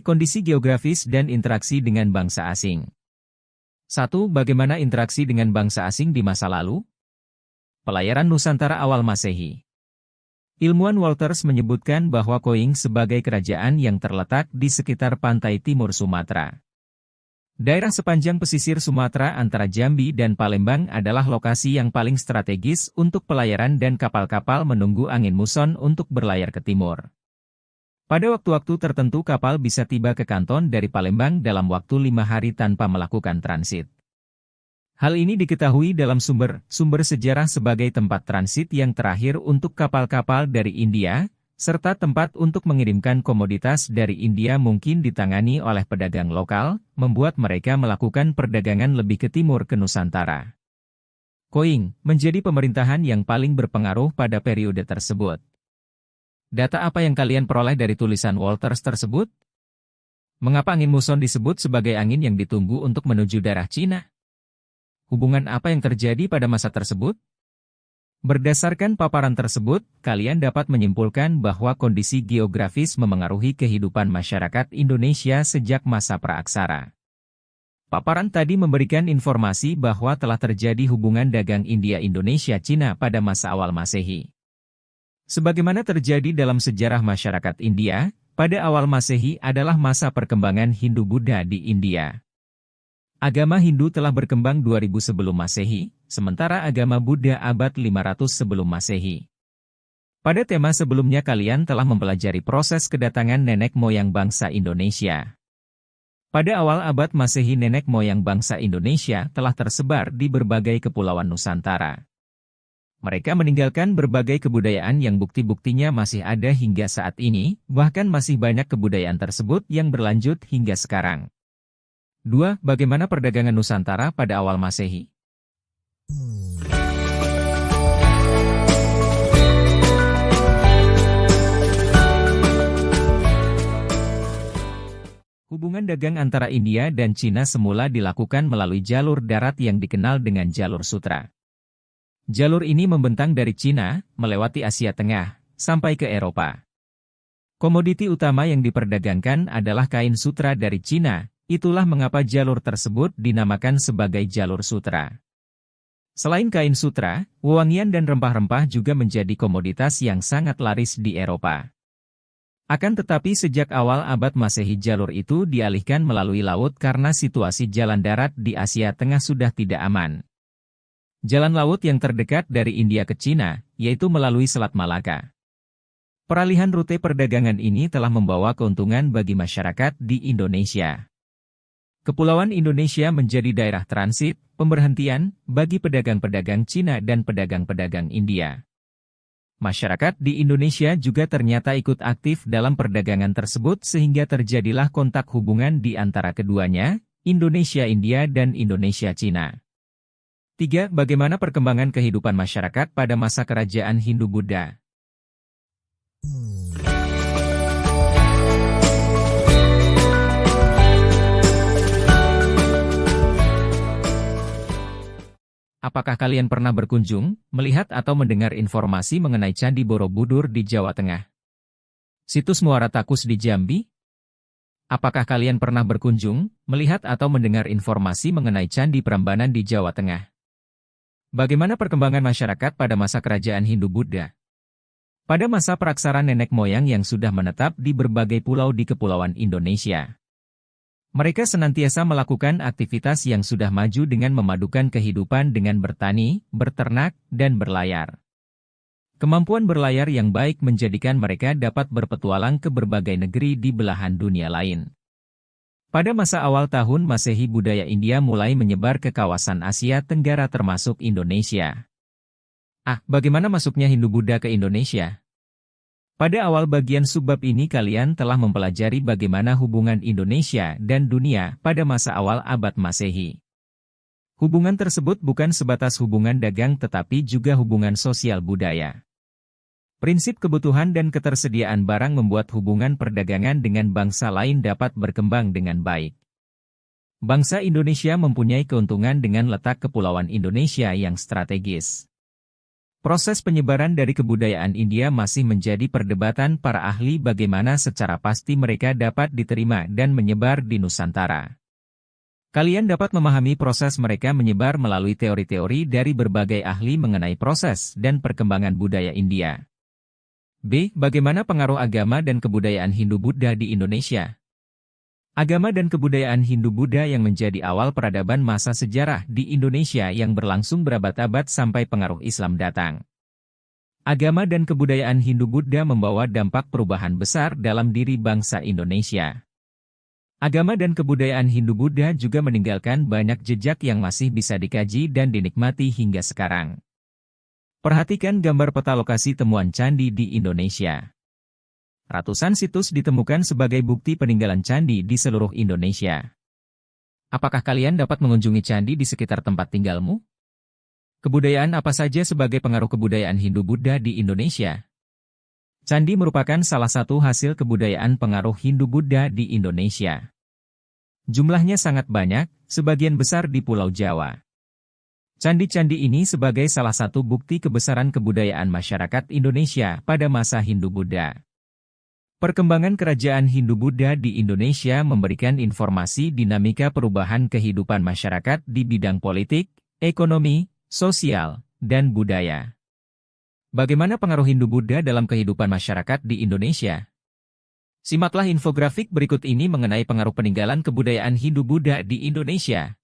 kondisi geografis dan interaksi dengan bangsa asing. 1. Bagaimana interaksi dengan bangsa asing di masa lalu? Pelayaran Nusantara awal Masehi. Ilmuwan Walters menyebutkan bahwa Koing sebagai kerajaan yang terletak di sekitar pantai timur Sumatera. Daerah sepanjang pesisir Sumatera antara Jambi dan Palembang adalah lokasi yang paling strategis untuk pelayaran dan kapal-kapal menunggu angin muson untuk berlayar ke timur. Pada waktu-waktu tertentu kapal bisa tiba ke Kanton dari Palembang dalam waktu 5 hari tanpa melakukan transit. Hal ini diketahui dalam sumber sejarah sebagai tempat transit yang terakhir untuk kapal-kapal dari India, serta tempat untuk mengirimkan komoditas dari India mungkin ditangani oleh pedagang lokal, membuat mereka melakukan perdagangan lebih ke timur ke Nusantara. Koing menjadi pemerintahan yang paling berpengaruh pada periode tersebut. Data apa yang kalian peroleh dari tulisan Walters tersebut? Mengapa angin muson disebut sebagai angin yang ditunggu untuk menuju daerah Cina? Hubungan apa yang terjadi pada masa tersebut? Berdasarkan paparan tersebut, kalian dapat menyimpulkan bahwa kondisi geografis memengaruhi kehidupan masyarakat Indonesia sejak masa praaksara. Paparan tadi memberikan informasi bahwa telah terjadi hubungan dagang India-Indonesia-Cina pada masa awal Masehi. Sebagaimana terjadi dalam sejarah masyarakat India, pada awal Masehi adalah masa perkembangan Hindu-Buddha di India. Agama Hindu telah berkembang 2000 sebelum Masehi, sementara agama Buddha abad 500 sebelum Masehi. Pada tema sebelumnya kalian telah mempelajari proses kedatangan nenek moyang bangsa Indonesia. Pada awal abad Masehi nenek moyang bangsa Indonesia telah tersebar di berbagai kepulauan Nusantara. Mereka meninggalkan berbagai kebudayaan yang bukti-buktinya masih ada hingga saat ini, bahkan masih banyak kebudayaan tersebut yang berlanjut hingga sekarang. 2. Bagaimana perdagangan Nusantara pada awal Masehi? Hubungan dagang antara India dan Cina semula dilakukan melalui jalur darat yang dikenal dengan jalur sutra. Jalur ini membentang dari Cina, melewati Asia Tengah, sampai ke Eropa. Komoditi utama yang diperdagangkan adalah kain sutra dari Cina. Itulah mengapa jalur tersebut dinamakan sebagai jalur sutra. Selain kain sutra, wewangian dan rempah-rempah juga menjadi komoditas yang sangat laris di Eropa. Akan tetapi sejak awal abad Masehi jalur itu dialihkan melalui laut karena situasi jalan darat di Asia Tengah sudah tidak aman. Jalan laut yang terdekat dari India ke Cina, yaitu melalui Selat Malaka. Peralihan rute perdagangan ini telah membawa keuntungan bagi masyarakat di Indonesia. Kepulauan Indonesia menjadi daerah transit, pemberhentian, bagi pedagang-pedagang Cina dan pedagang-pedagang India. Masyarakat di Indonesia juga ternyata ikut aktif dalam perdagangan tersebut sehingga terjadilah kontak hubungan di antara keduanya, Indonesia-India dan Indonesia-Cina. 3. Bagaimana perkembangan kehidupan masyarakat pada masa kerajaan Hindu-Buddha? Apakah kalian pernah berkunjung, melihat atau mendengar informasi mengenai Candi Borobudur di Jawa Tengah? Situs Muara Takus di Jambi? Apakah kalian pernah berkunjung, melihat atau mendengar informasi mengenai Candi Prambanan di Jawa Tengah? Bagaimana perkembangan masyarakat pada masa kerajaan Hindu-Buddha? Pada masa praksara nenek moyang yang sudah menetap di berbagai pulau di Kepulauan Indonesia. Mereka senantiasa melakukan aktivitas yang sudah maju dengan memadukan kehidupan dengan bertani, berternak, dan berlayar. Kemampuan berlayar yang baik menjadikan mereka dapat berpetualang ke berbagai negeri di belahan dunia lain. Pada masa awal tahun Masehi budaya India mulai menyebar ke kawasan Asia Tenggara termasuk Indonesia. Bagaimana masuknya Hindu-Buddha ke Indonesia? Pada awal bagian subbab ini kalian telah mempelajari bagaimana hubungan Indonesia dan dunia pada masa awal abad Masehi. Hubungan tersebut bukan sebatas hubungan dagang tetapi juga hubungan sosial budaya. Prinsip kebutuhan dan ketersediaan barang membuat hubungan perdagangan dengan bangsa lain dapat berkembang dengan baik. Bangsa Indonesia mempunyai keuntungan dengan letak kepulauan Indonesia yang strategis. Proses penyebaran dari kebudayaan India masih menjadi perdebatan para ahli bagaimana secara pasti mereka dapat diterima dan menyebar di Nusantara. Kalian dapat memahami proses mereka menyebar melalui teori-teori dari berbagai ahli mengenai proses dan perkembangan budaya India. B. Bagaimana pengaruh agama dan kebudayaan Hindu-Buddha di Indonesia? Agama dan kebudayaan Hindu-Buddha yang menjadi awal peradaban masa sejarah di Indonesia yang berlangsung berabad-abad sampai pengaruh Islam datang. Agama dan kebudayaan Hindu-Buddha membawa dampak perubahan besar dalam diri bangsa Indonesia. Agama dan kebudayaan Hindu-Buddha juga meninggalkan banyak jejak yang masih bisa dikaji dan dinikmati hingga sekarang. Perhatikan gambar peta lokasi temuan candi di Indonesia. Ratusan situs ditemukan sebagai bukti peninggalan candi di seluruh Indonesia. Apakah kalian dapat mengunjungi candi di sekitar tempat tinggalmu? Kebudayaan apa saja sebagai pengaruh kebudayaan Hindu-Buddha di Indonesia? Candi merupakan salah satu hasil kebudayaan pengaruh Hindu-Buddha di Indonesia. Jumlahnya sangat banyak, sebagian besar di Pulau Jawa. Candi-candi ini sebagai salah satu bukti kebesaran kebudayaan masyarakat Indonesia pada masa Hindu-Buddha. Perkembangan kerajaan Hindu-Buddha di Indonesia memberikan informasi dinamika perubahan kehidupan masyarakat di bidang politik, ekonomi, sosial, dan budaya. Bagaimana pengaruh Hindu-Buddha dalam kehidupan masyarakat di Indonesia? Simaklah infografik berikut ini mengenai pengaruh peninggalan kebudayaan Hindu-Buddha di Indonesia.